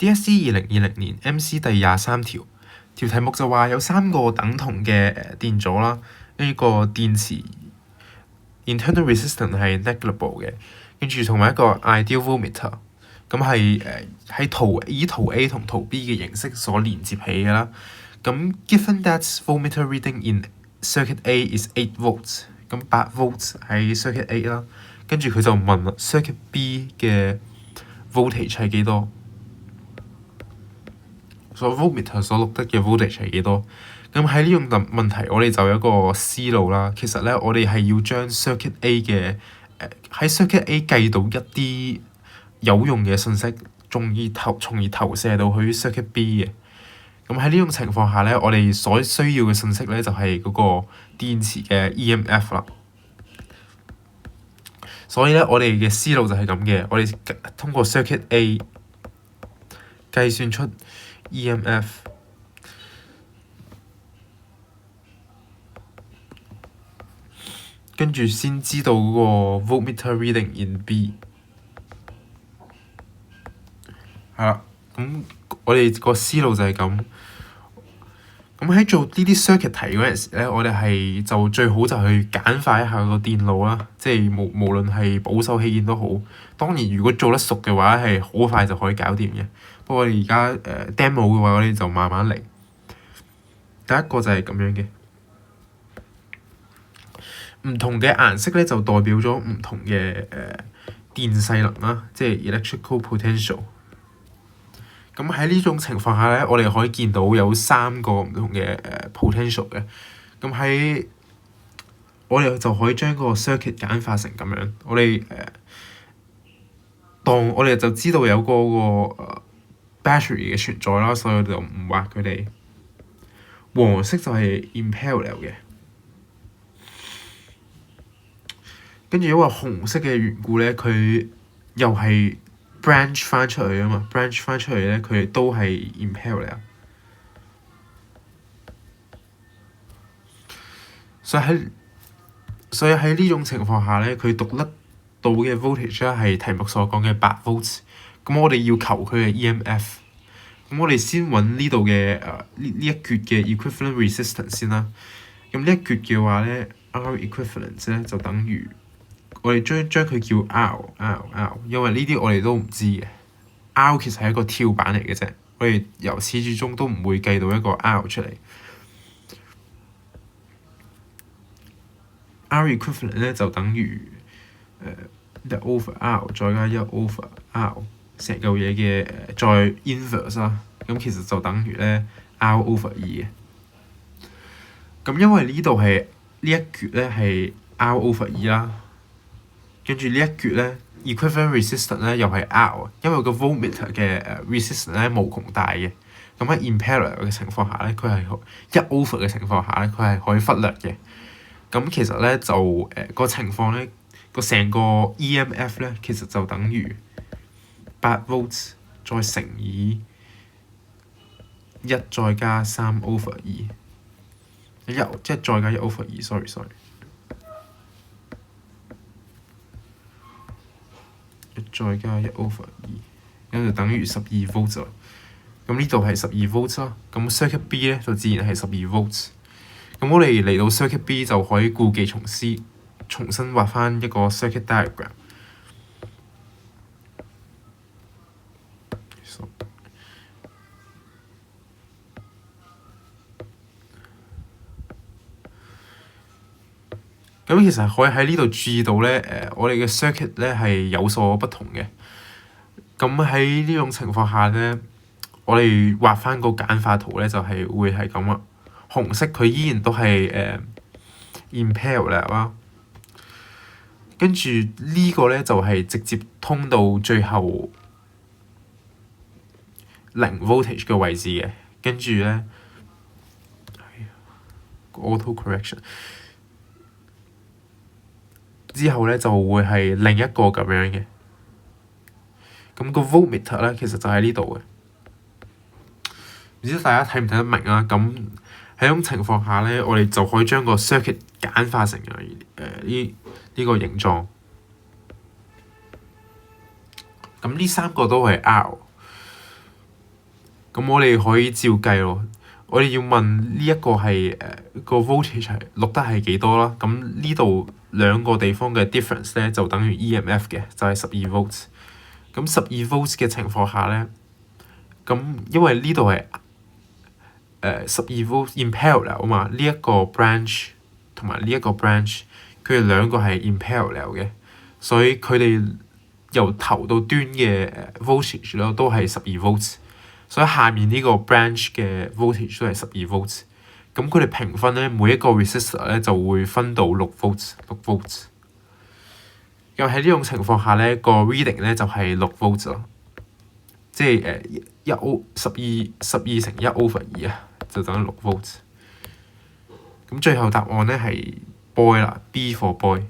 DSE 2020年 MC 第23條題目就話有3個等同嘅電阻啦，呢個電池 internal resistance 係 negligible 嘅，跟住同埋一個 ideal voltmeter， 咁係以圖 A 同圖 B 嘅形式所連接起嘅啦。咁 given that voltmeter reading in circuit A is 8 volts， 咁8 volts 喺 circuit A 啦，跟住佢就問啦 circuit B 嘅 voltage 係幾多？voltmeter 所錄得嘅 voltage 係幾多？咁喺呢種問題，我哋就有一個思路啦。其實咧，我哋係要將 circuit A 嘅喺 circuit A 計到一啲有用嘅信息，從而投射到去 circuit B 嘅。咁喺呢種情況下咧，我哋所需要嘅信息咧就係嗰個電池嘅 EMF 啦。所以咧，我哋嘅思路就係咁嘅，我哋通過 circuit A 計算出 EMF， 跟住先知道嗰個 voltmeter reading in B。係啦，咁我哋個思路就係咁。咁喺做呢啲 circuit 題嗰陣時咧，我哋係就最好就去簡化一下個電路啦，即係無論係保守起見都好。當然，如果做得熟嘅話，係好快就可以搞掂嘅。不過我哋而家demo 嘅話，我哋就慢慢嚟。第一個就係咁樣嘅，唔同嘅顏色咧就代表咗唔同嘅電勢能啦，即係 electrical potential。咁喺呢種情況下咧，我哋可以見到有3個唔同嘅potential 嘅。咁我哋就可以將個 circuit 簡化成咁樣。我哋就知道有嗰個battery 嘅存在啦，所以我哋就唔畫佢哋。黃色就係 in parallel 嘅。跟住因為紅色嘅緣故咧，佢又係branch 翻出去啊嘛 ，branch 翻出去咧，佢哋都係 in parallel。所以喺呢種情況下咧，佢讀得到嘅 voltage 咧係題目所講嘅8 volts。咁我哋要求佢嘅 EMF。咁我哋先揾呢度嘅呢一橛嘅 equivalent resistance 先啦。咁呢一橛嘅話咧 ，R equivalent 咧就等於我哋將佢叫 R， 因為呢啲我哋都唔知嘅。R 其實係一個跳板嚟嘅啫，我哋由始至終都唔會計到一個 R 出嚟。R equivalent 咧就等於1 over R 再加1 over R。成嚿嘢嘅再 inverse 啦，咁其實就等於咧 R over E 嘅。咁因為呢度係呢一橛咧係 R over E 啦，跟住呢一橛咧 equivalent resistance 咧又係 R， 因為個 voltmeter 嘅resistance 咧無窮大嘅。咁喺 in parallel 嘅情況下咧，佢係1 over 嘅情況下咧，佢係可以忽略嘅。咁其實咧就個情況咧個成個 EMF 咧其實就等於8 volts 再乘以1再加3 over 2，即係再加1 over 2 sorry。1再加1 over 2，咁就等於12 volts 啦。咁呢度係12 volts 啦。咁 circuit B 咧就自然係12 volts。咁我哋嚟到 circuit B 就可以故技重施，重新畫翻一個 circuit diagram。咁其實可以喺呢度注意到咧，我哋嘅 circuit 咧係有所不同嘅。咁喺呢種情況下咧，我哋畫翻個簡化圖咧就係會係咁啦。紅色佢依然都係in parallel 啦。跟住呢個咧就係直接通到最後0 voltage 嘅位置嘅。跟住咧 auto correction。之後咧就會係另一個咁樣嘅，咁個 voltmeter 咧其實就喺呢度嘅，唔知大家睇唔睇得明啊？咁喺呢種情況下咧，我哋就可以將個 circuit 簡化成呢個形狀。咁呢3個都係 R。咁我哋可以照計咯。我哋要問呢一個係個 voltage 係錄得係幾多啦？咁呢度兩個地方嘅 difference 咧就等於 EMF 嘅，就係12 volts。咁12 volts 嘅情況下咧，咁因為呢度係12 volts in parallel 啊嘛，呢一個 branch 同埋呢一個 branch， 佢哋兩個係 in parallel 嘅，所以佢哋由頭到端嘅voltage 咧都係12 volts。所以下面呢個 branch 嘅 voltage 都係12 volts， 咁佢哋平分咧，每一個 resistor 咧就會分到6 volts。咁喺呢種情況下咧，個 reading 咧就係6 volts 咯，即係12乘1/2啊，就等於6 volts。咁最後答案咧係 boy 啦，B for boy。